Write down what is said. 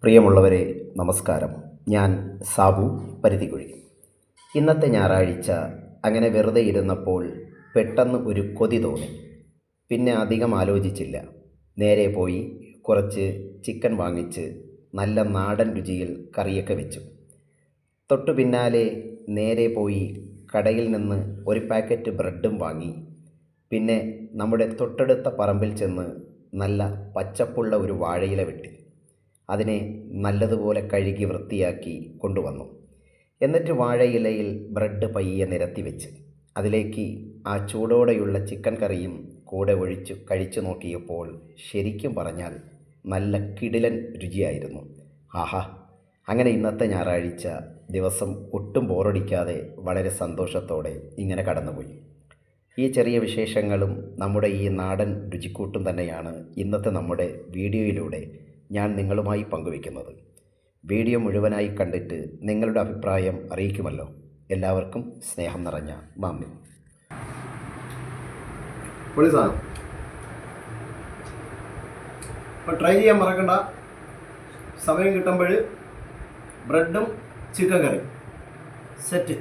പ്രിയമുള്ളവരെ നമസ്കാരം. ഞാൻ സാബു പരുത്തിക്കുഴി. ഇന്നത്തെ ഞായറാഴ്ച അങ്ങനെ വെറുതെ ഇരുന്നപ്പോൾ പെട്ടെന്ന് ഒരു കൊതി തോന്നി. പിന്നെ അധികം ആലോചിച്ചില്ല, നേരെ പോയി കുറച്ച് ചിക്കൻ വാങ്ങിച്ച് നല്ല നാടൻ രുചിയിൽ കറിയൊക്കെ വെച്ചു. തൊട്ടു പിന്നാലെ നേരെ പോയി കടയിൽ നിന്ന് ഒരു പാക്കറ്റ് ബ്രെഡും വാങ്ങി. പിന്നെ നമ്മുടെ തൊട്ടടുത്ത പറമ്പിൽ ചെന്ന് നല്ല പച്ചപ്പുള്ള ഒരു വാഴയില വെട്ടി അതിനെ നല്ലതുപോലെ കഴുകി വൃത്തിയാക്കി കൊണ്ടുവന്നു. എന്നിട്ട് വാഴയിലയിൽ ബ്രെഡ് പയ്യെ നിരത്തി വെച്ച് അതിലേക്ക് ആ ചൂടോടെയുള്ള ചിക്കൻ കറിയും കൂടെ ഒഴിച്ചു കഴിച്ചു നോക്കിയപ്പോൾ ശരിക്കും പറഞ്ഞാൽ നല്ല കിടിലൻ രുചിയായിരുന്നു. ആഹാ! അങ്ങനെ ഇന്നത്തെ ഞായറാഴ്ച ദിവസം ഒട്ടും ബോറടിക്കാതെ വളരെ സന്തോഷത്തോടെ ഇങ്ങനെ കടന്നുപോയി. ഈ ചെറിയ വിശേഷങ്ങളും നമ്മുടെ ഈ നാടൻ രുചിക്കൂട്ടും തന്നെയാണ് ഇന്നത്തെ നമ്മുടെ വീഡിയോയിലൂടെ ഞാൻ നിങ്ങളുമായി പങ്കുവയ്ക്കുന്നത്. വീഡിയോ മുഴുവനായി കണ്ടിട്ട് നിങ്ങളുടെ അഭിപ്രായം അറിയിക്കുമല്ലോ. എല്ലാവർക്കും സ്നേഹം നിറഞ്ഞ നന്ദി. പൊളി സാധനം. അപ്പോൾ ട്രൈ ചെയ്യാൻ മറക്കണ്ട. സമയം കിട്ടുമ്പോൾ ബ്രെഡും ചിക്കൻ കറി സെറ്റ്.